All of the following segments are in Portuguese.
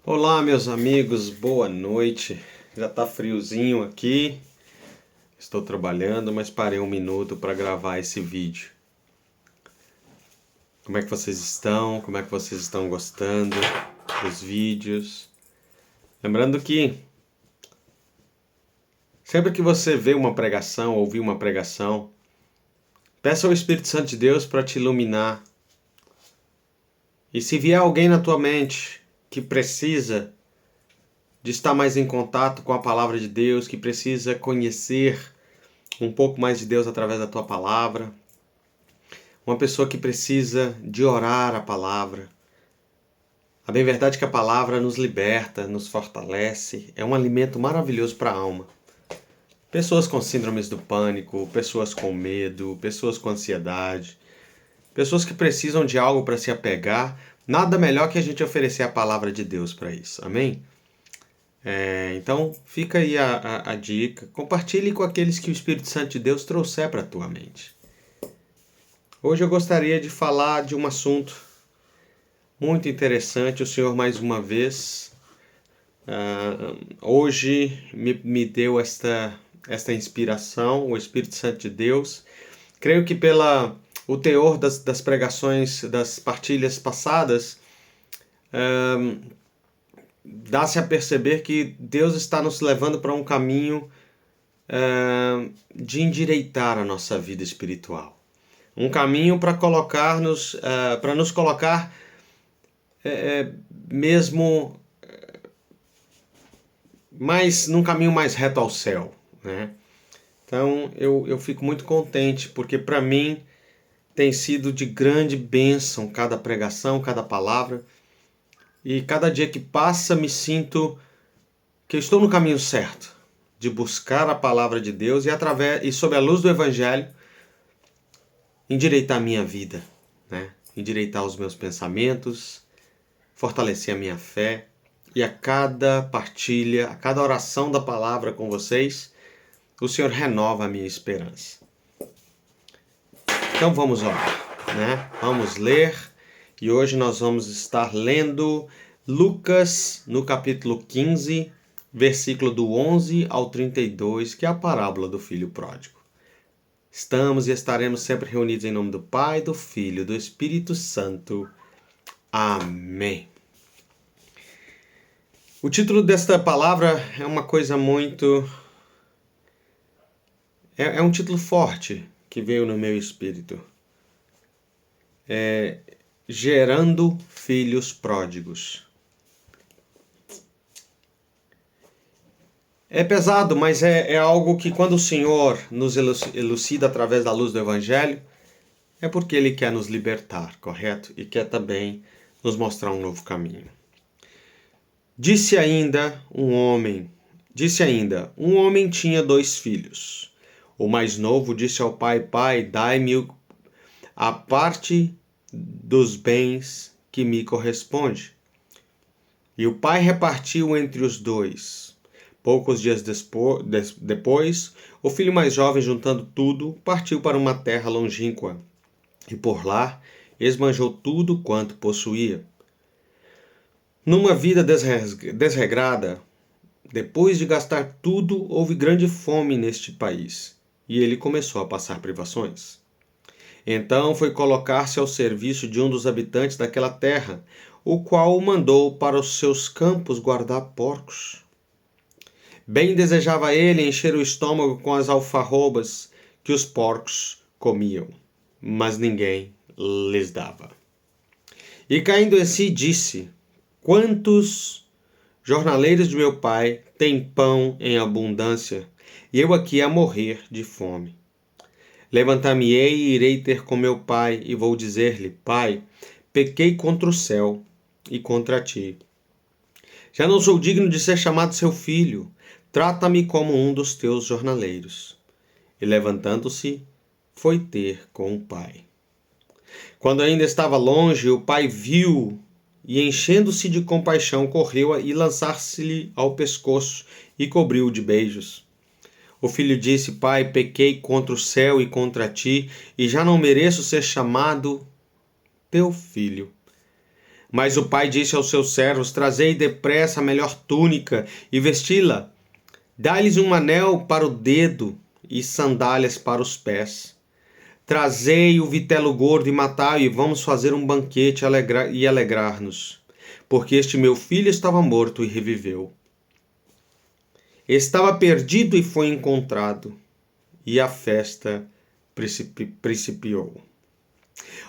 Olá, meus amigos, boa noite. Já tá friozinho aqui. Estou trabalhando, mas parei um minuto para gravar esse vídeo. Como é que vocês estão? Como é que vocês estão gostando dos vídeos? Lembrando que sempre que você vê uma pregação, ouvir uma pregação, peça ao Espírito Santo de Deus para te iluminar. E se vier alguém na tua mente que precisa de estar mais em contato com a palavra de Deus, que precisa conhecer um pouco mais de Deus através da tua palavra, uma pessoa que precisa de orar a palavra. A bem verdade é que a palavra nos liberta, nos fortalece, é um alimento maravilhoso para a alma. Pessoas com síndromes do pânico, pessoas com medo, pessoas com ansiedade, pessoas que precisam de algo para se apegar, nada melhor que a gente oferecer a palavra de Deus para isso, amém? Então fica aí a dica, compartilhe com aqueles que o Espírito Santo de Deus trouxer para a tua mente. Hoje eu gostaria de falar de um assunto muito interessante. O Senhor mais uma vez hoje me deu esta inspiração, o Espírito Santo de Deus. Creio que o teor das pregações, das partilhas passadas, dá-se a perceber que Deus está nos levando para um caminho de endireitar a nossa vida espiritual. Um caminho para para nos colocar mesmo num caminho mais reto ao céu, né? Então eu fico muito contente, porque para mim tem sido de grande bênção cada pregação, cada palavra, e cada dia que passa me sinto que eu estou no caminho certo, de buscar a palavra de Deus e sob a luz do Evangelho, endireitar a minha vida, né? Endireitar os meus pensamentos, fortalecer a minha fé, e a cada partilha, a cada oração da palavra com vocês, o Senhor renova a minha esperança. Então vamos orar, né? Vamos ler, e hoje nós vamos estar lendo Lucas no capítulo 15, versículo do 11 ao 32, que é a parábola do filho pródigo. Estamos e estaremos sempre reunidos em nome do Pai, do Filho e do Espírito Santo. Amém. O título desta palavra é uma coisa muito... É um título forte que veio no meu espírito. Gerando filhos pródigos. É pesado, mas é algo que quando o Senhor nos elucida através da luz do Evangelho, é porque Ele quer nos libertar, correto? E quer também nos mostrar um novo caminho. Disse ainda, um homem tinha 2 filhos. O mais novo disse ao pai: Pai, dai-me a parte dos bens que me corresponde. E o pai repartiu entre os 2. Poucos dias depois, o filho mais jovem, juntando tudo, partiu para uma terra longínqua, e por lá esbanjou tudo quanto possuía. Numa vida desregrada, depois de gastar tudo, houve grande fome neste país, e ele começou a passar privações. Então foi colocar-se ao serviço de um dos habitantes daquela terra, o qual o mandou para os seus campos guardar porcos. Bem desejava ele encher o estômago com as alfarrobas que os porcos comiam, mas ninguém lhes dava. E caindo em si disse: Quantos jornaleiros de meu pai têm pão em abundância, e eu aqui a morrer de fome? Levantar-me-ei e irei ter com meu pai, e vou dizer-lhe: Pai, pequei contra o céu e contra ti. Já não sou digno de ser chamado seu filho. Trata-me como um dos teus jornaleiros. E levantando-se, foi ter com o pai. Quando ainda estava longe, o pai viu e, enchendo-se de compaixão, correu e lançar-se-lhe ao pescoço e cobriu-o de beijos. O filho disse: Pai, pequei contra o céu e contra ti, e já não mereço ser chamado teu filho. Mas o pai disse aos seus servos: trazei depressa a melhor túnica e vesti-la. Dai-lhes um anel para o dedo e sandálias para os pés. Trazei o vitelo gordo e matai-o, e vamos fazer um banquete e alegrar-nos. Porque este meu filho estava morto e reviveu. Estava perdido e foi encontrado. E a festa principiou.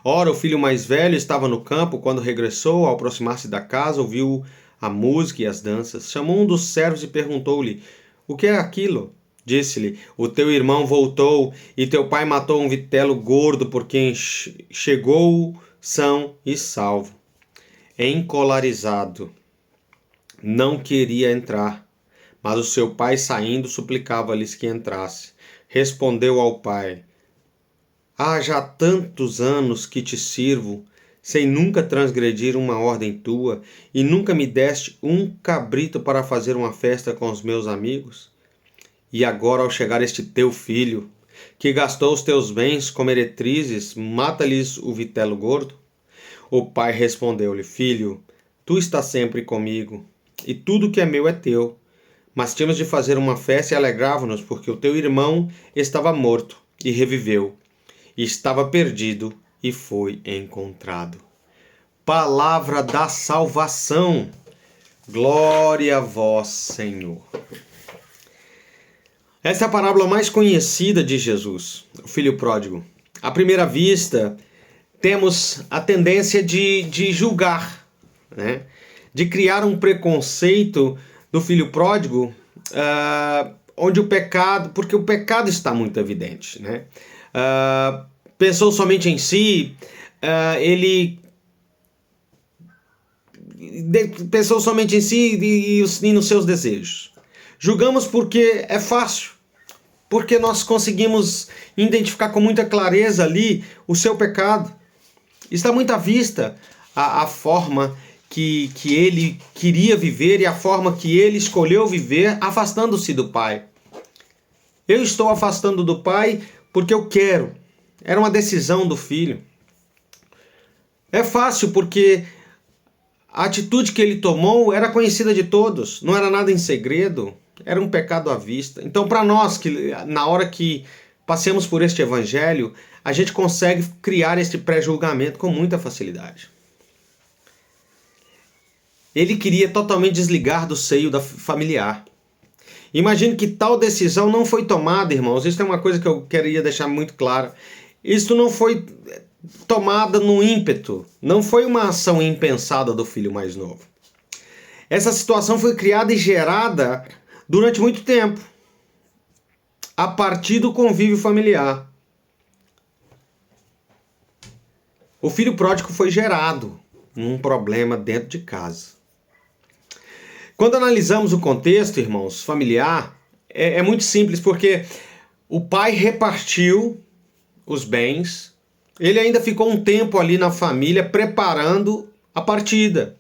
Ora, o filho mais velho estava no campo. Quando regressou, ao aproximar-se da casa, ouviu a música e as danças. Chamou um dos servos e perguntou-lhe: o que é aquilo? Disse-lhe: o teu irmão voltou e teu pai matou um vitelo gordo por quem chegou são e salvo. Encolarizado, não queria entrar, mas o seu pai, saindo, suplicava-lhes que entrasse. Respondeu ao pai: há já tantos anos que te sirvo, sem nunca transgredir uma ordem tua, e nunca me deste um cabrito para fazer uma festa com os meus amigos? E agora, ao chegar este teu filho, que gastou os teus bens com meretrizes, mata-lhes o vitelo gordo? O pai respondeu-lhe: filho, tu estás sempre comigo, e tudo que é meu é teu. Mas tínhamos de fazer uma festa e alegrava-nos, porque o teu irmão estava morto e reviveu, e estava perdido e foi encontrado. Palavra da salvação. Glória a vós, Senhor. Essa é a parábola mais conhecida de Jesus, o filho pródigo. À primeira vista, temos a tendência de julgar, né? De criar um preconceito do filho pródigo, onde o pecado, porque o pecado está muito evidente, né? Pensou somente em si, ele pensou somente em si e nos seus desejos. Julgamos porque é fácil, porque nós conseguimos identificar com muita clareza ali o seu pecado. Está muito à vista a forma que ele queria viver e a forma que ele escolheu viver, afastando-se do Pai. Eu estou afastando do Pai porque eu quero. Era uma decisão do filho. É fácil porque a atitude que ele tomou era conhecida de todos, não era nada em segredo, era um pecado à vista. Então, para nós, que na hora que passemos por este evangelho, a gente consegue criar este pré-julgamento com muita facilidade. Ele queria totalmente desligar do seio familiar. Imagine que tal decisão não foi tomada, irmãos. Isso é uma coisa que eu queria deixar muito clara. Isso não foi tomada no ímpeto. Não foi uma ação impensada do filho mais novo. Essa situação foi criada e gerada durante muito tempo, a partir do convívio familiar. O filho pródigo foi gerado num problema dentro de casa. Quando analisamos o contexto, irmãos, familiar, é muito simples, porque o pai repartiu os bens, ele ainda ficou um tempo ali na família preparando a partida.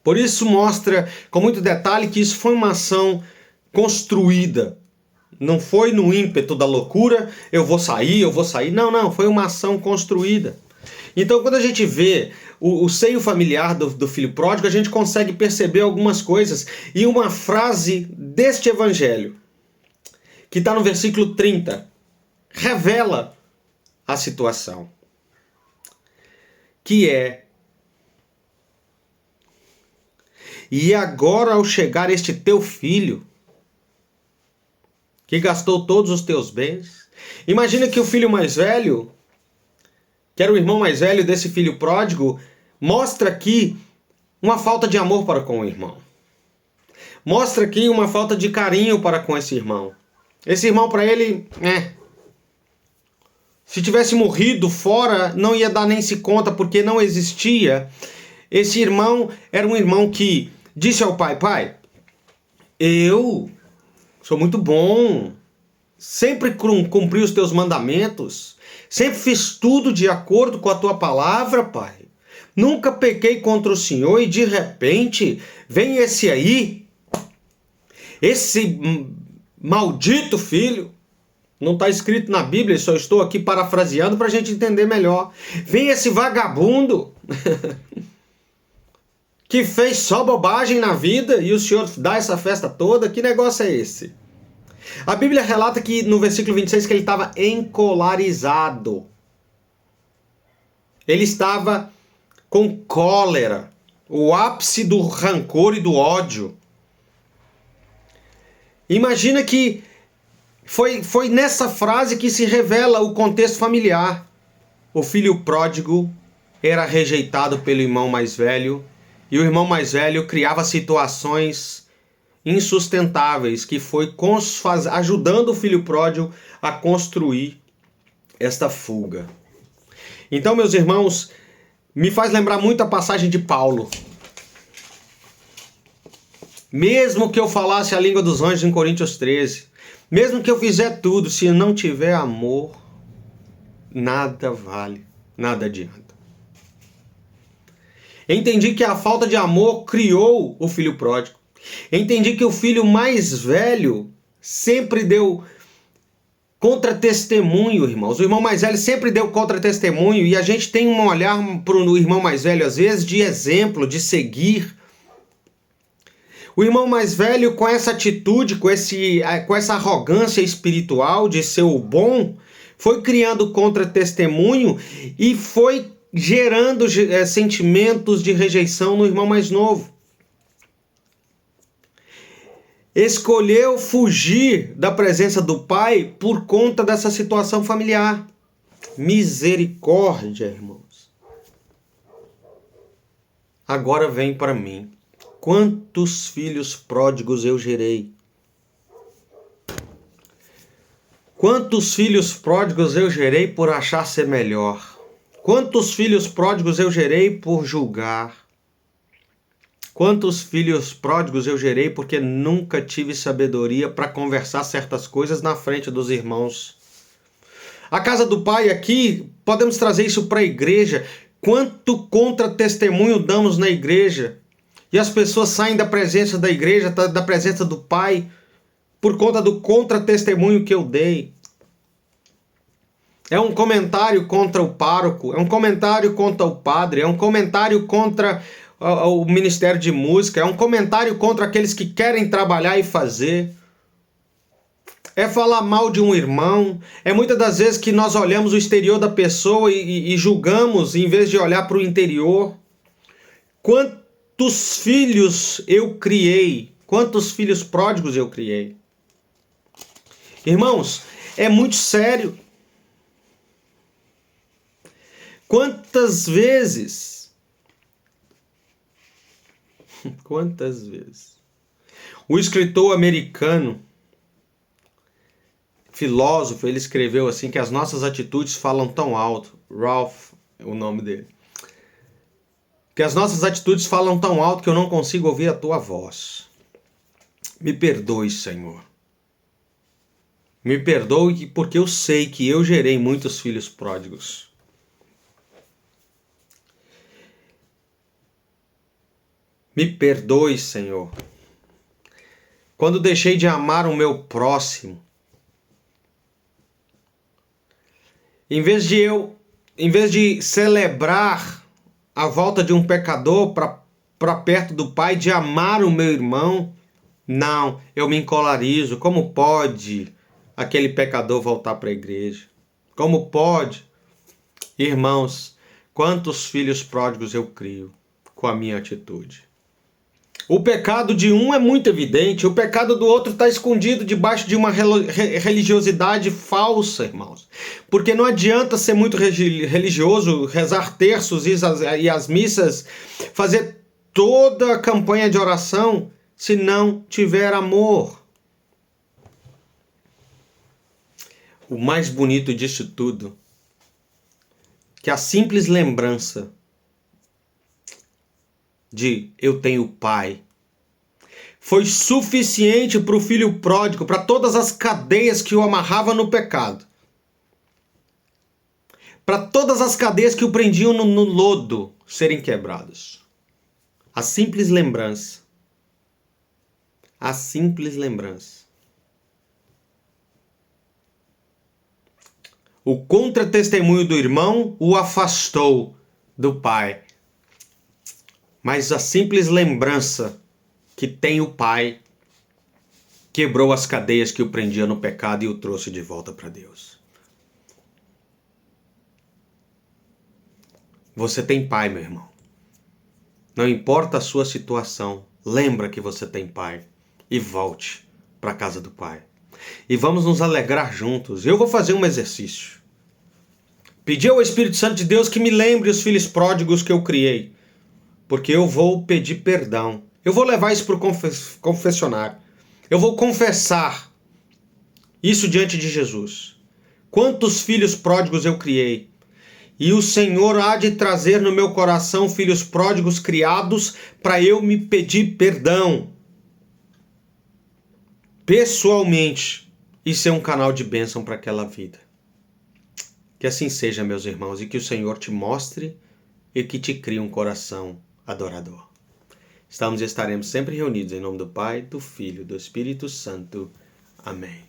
Por isso mostra com muito detalhe que isso foi uma ação construída. Não foi no ímpeto da loucura, eu vou sair. Não, foi uma ação construída. Então, quando a gente vê o seio familiar do filho pródigo, a gente consegue perceber algumas coisas. E uma frase deste evangelho, que está no versículo 30, revela a situação. Que é: e agora, ao chegar este teu filho, que gastou todos os teus bens. Imagina que o filho mais velho, que era o irmão mais velho desse filho pródigo, mostra aqui uma falta de amor para com o irmão. Mostra aqui uma falta de carinho para com esse irmão. Esse irmão, para ele, se tivesse morrido fora, não ia dar nem se conta, porque não existia. Esse irmão era um irmão que disse ao pai: pai, eu sou muito bom, sempre cumpri os teus mandamentos, sempre fiz tudo de acordo com a tua palavra, pai. Nunca pequei contra o Senhor, e de repente vem esse aí, esse maldito filho. Não está escrito na Bíblia, só estou aqui parafraseando para a gente entender melhor. Vem esse vagabundo que fez só bobagem na vida e o Senhor dá essa festa toda? Que negócio é esse? A Bíblia relata que no versículo 26 que ele estava encolarizado. Ele estava com cólera, o ápice do rancor e do ódio. Imagina que foi nessa frase que se revela o contexto familiar. O filho pródigo era rejeitado pelo irmão mais velho e o irmão mais velho criava situações insustentáveis que foi ajudando o filho pródigo a construir esta fuga. Então, meus irmãos, me faz lembrar muito a passagem de Paulo. Mesmo que eu falasse a língua dos anjos em Coríntios 13, mesmo que eu fizer tudo, se não tiver amor, nada vale, nada adianta. Entendi que a falta de amor criou o filho pródigo. Entendi que o filho mais velho sempre deu contra-testemunho, irmãos. O irmão mais velho sempre deu contra-testemunho e a gente tem um olhar para o irmão mais velho, às vezes, de exemplo, de seguir. O irmão mais velho, com essa atitude, com essa arrogância espiritual de ser o bom, foi criando contra-testemunho e foi gerando sentimentos de rejeição no irmão mais novo. Escolheu fugir da presença do pai por conta dessa situação familiar. Misericórdia, irmãos. Agora vem para mim. Quantos filhos pródigos eu gerei? Quantos filhos pródigos eu gerei por achar ser melhor? Quantos filhos pródigos eu gerei por julgar? Quantos filhos pródigos eu gerei porque nunca tive sabedoria para conversar certas coisas na frente dos irmãos? A casa do pai aqui, podemos trazer isso para a igreja. Quanto contra-testemunho damos na igreja? E as pessoas saem da presença da igreja, da presença do pai, por conta do contra-testemunho que eu dei. É um comentário contra o pároco, é um comentário contra o padre, é um comentário contra o Ministério de Música, é um comentário contra aqueles que querem trabalhar e fazer. É falar mal de um irmão, é muitas das vezes que nós olhamos o exterior da pessoa e julgamos em vez de olhar para o interior. Quantos filhos eu criei? Quantos filhos pródigos eu criei? Irmãos, é muito sério. Quantas vezes o escritor americano, filósofo, ele escreveu assim que as nossas atitudes falam tão alto. Ralph é o nome dele. Que as nossas atitudes falam tão alto que eu não consigo ouvir a tua voz. Me perdoe, Senhor. Me perdoe porque eu sei que eu gerei muitos filhos pródigos. Me perdoe, Senhor, quando deixei de amar o meu próximo. Em vez de celebrar a volta de um pecador para perto do Pai, de amar o meu irmão, não, eu me encolarizo. Como pode aquele pecador voltar para a igreja? Como pode? Irmãos, quantos filhos pródigos eu crio com a minha atitude? O pecado de um é muito evidente, o pecado do outro está escondido debaixo de uma religiosidade falsa, irmãos. Porque não adianta ser muito religioso, rezar terços e as missas, fazer toda a campanha de oração, se não tiver amor. O mais bonito disso tudo, que a simples lembrança de eu tenho pai, foi suficiente para o filho pródigo, para todas as cadeias que o amarravam no pecado, para todas as cadeias que o prendiam no lodo serem quebradas. A simples lembrança. A simples lembrança. O contra-testemunho do irmão o afastou do pai. mas a simples lembrança que tem o Pai quebrou as cadeias que o prendiam no pecado e o trouxe de volta para Deus. Você tem Pai, meu irmão. Não importa a sua situação, lembra que você tem Pai e volte para a casa do Pai. E vamos nos alegrar juntos. Eu vou fazer um exercício. Pedir ao Espírito Santo de Deus que me lembre os filhos pródigos que eu criei, porque eu vou pedir perdão. Eu vou levar isso para o confessionário. Eu vou confessar isso diante de Jesus. Quantos filhos pródigos eu criei? E o Senhor há de trazer no meu coração filhos pródigos criados para eu me pedir perdão pessoalmente e ser um canal de bênção para aquela vida. Que assim seja, meus irmãos, e que o Senhor te mostre e que te crie um coração adorador. Estamos e estaremos sempre reunidos em nome do Pai, do Filho e do Espírito Santo. Amém.